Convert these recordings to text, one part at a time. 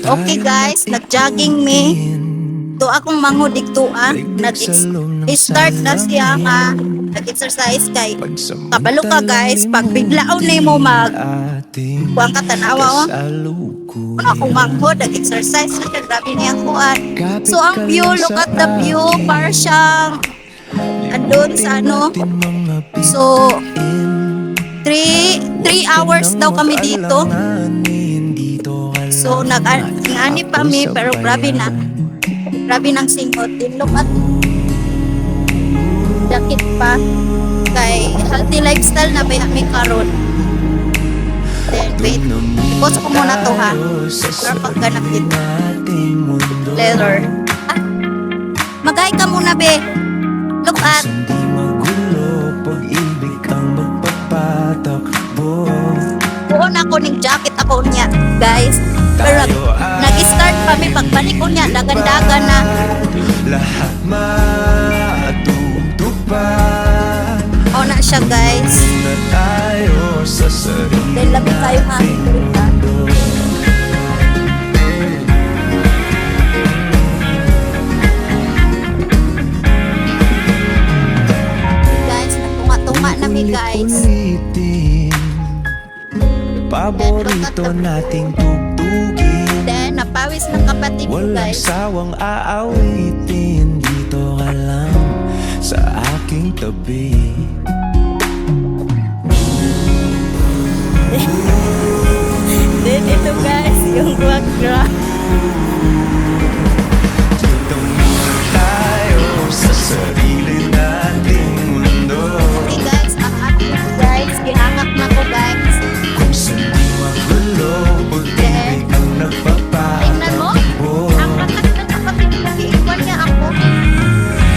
Okay guys, nag-jogging me. To akong mangudig-tuan, nag-start na siya nga nag-exercise kay kabalo ka guys, pag biglaon ni mo kuwang ka tanawa ano akong manghod, nag-exercise na siya, grabe niyang kuan. So ang view, look at the view, para siyang andun sa ano. So 3 hours daw kami dito. So nag-ani pa mi, pero grabe na. Grabe ng singot. Din look at jacket pa. Kay healthy lifestyle na may karon. Then wait. I-post ko muna to ha. Para pagganap dito. Leather. Ah, mag-hi ka muna be. Look at. Buon ako ng jacket ako niya guys. Pero nag-start pa mi pagbalik ko niya dagan-dagan na. Lahat matutupad. O na siya guys. Na tayo sa sarili. Dahil labi tayo ha. Guys, natunga-tunga na mi guys. Paborito nating tugtugin. Then, napawis ng kapatid ko Walang guys. sawang aawitin. Dito ka lang sa aking tabi. Then, ito guys, yung background. Dito muna tayo sa sarili nating mundo. Okay guys, ang ating guys, gihangak na ko guys. Kung saan di magulo, pag-ibig ang Tingnan mo, nagpapatakbo. ang lakas ng kapatid ko, iiwan niya ako.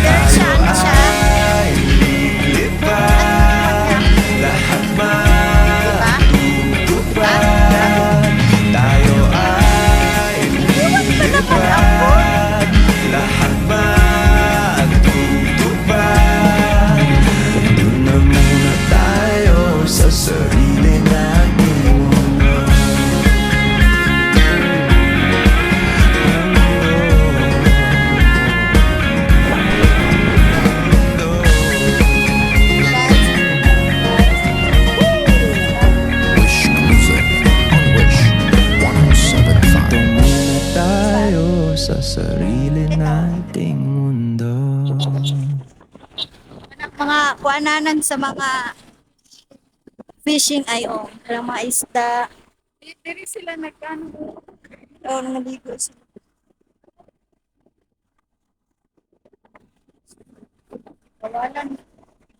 Pero siya, ano siya? Ay lilipad, lahat matutupad. Tayo ay lilipad, lahat matutupad. Doon na muna tayo sa sarili nating mundo. Wish Music on Wish 107.5. Dito muna tayo sa sarili nating mundo. Mga kuananan sa mga fishing ay ang mga isda. Dili sila nagkano. Naligo sila.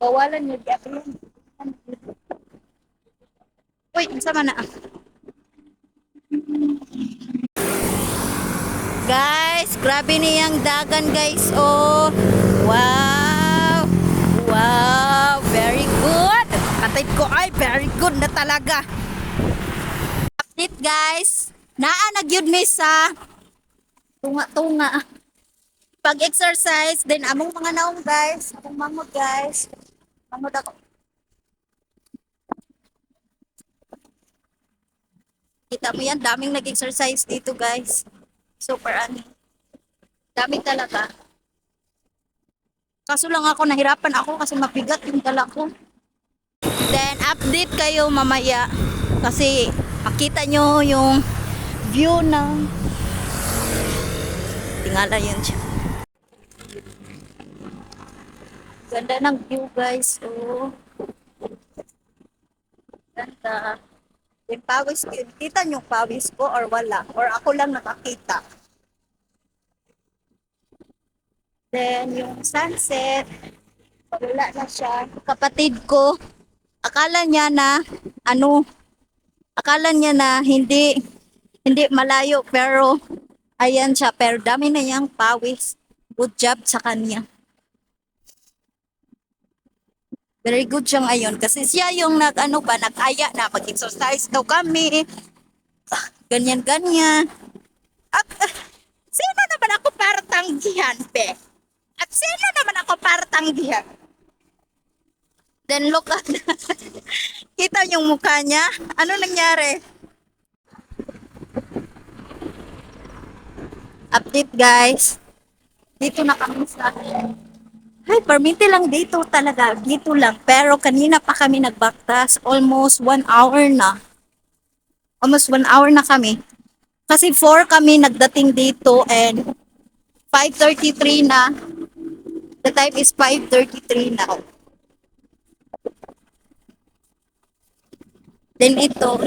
Bawalan yung gapon. Uy, sama na. Guys, grabe niyang dagan guys. Oh, wow. Wow, very good. Patid ko ay very good na talaga. Update guys. Naa nagyud mi sa tunga-tunga. Pag-exercise, then among mga naong guys, among mangod guys. Mangod ako. Kita mo yan, daming nag-exercise dito guys. Super dami talaga. Kaso lang ako, nahirapan ako kasi mabigat yung dala ko. Then update kayo mamaya kasi makita nyo yung view ng tingala yun siya. Ganda ng view guys. Oh. Ganda. Yung pawis ko, kita nyo yung pawis ko or wala? Or ako lang nakakita. Then yung sunset, wala na siya. Kapatid ko, akala niya na hindi malayo pero ayan siya, pero dami na niyang pawis. Good job sa kanya. Very good siya ngayon kasi siya yung nag-aya na mag-exercise daw kami. Ganyan-ganyan. At sino naman ako para tanggihan, pe? At sino naman ako para tanggihan? Then look at kita yung mukha niya. Ano nangyari? update guys. Dito na kami sa... Ay, permite lang dito talaga. Dito lang. Pero kanina pa kami nagbaktas. Almost 1 hour na. Almost 1 hour na kami. Kasi 4 kami nagdating dito and 5:33 na. The time is 5:33 now. Then ito.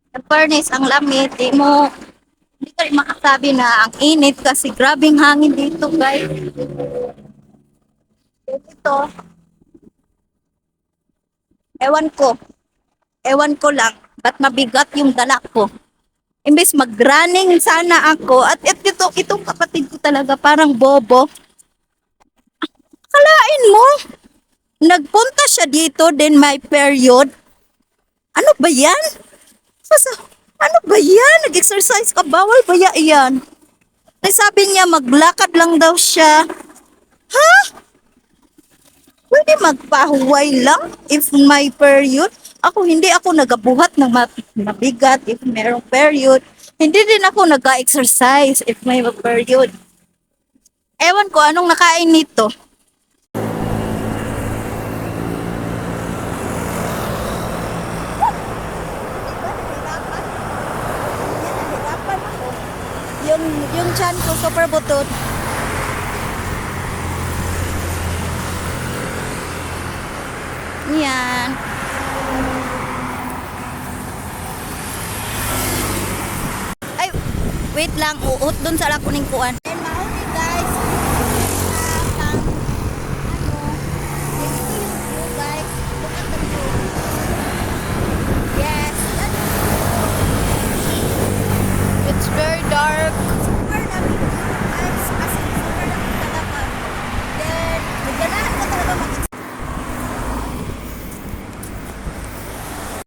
Ang furnace, ang lamit. Hindi ka rin makasabi na ang init kasi grabing hangin dito guys. Then ito. Ewan ko lang. Ba't mabigat yung dala ko? Imbes mag-running sana ako. At itong kapatid ko talaga parang bobo. Kalain mo, nagpunta siya dito, then may period. Ano ba yan? Ano ba yan? Nag-exercise ka? Bawal ba yan? Ay sabi niya, maglakad lang daw siya. Ha? Pwede magpahuway lang if may period? Hindi ako nagabuhat ng mabigat if merong period. Hindi din ako nag-exercise if may period. Ewan ko anong nakain nito. Yung chan ko super butot. Yan. Ay, wait lang. Uot dun sa kuning kuan.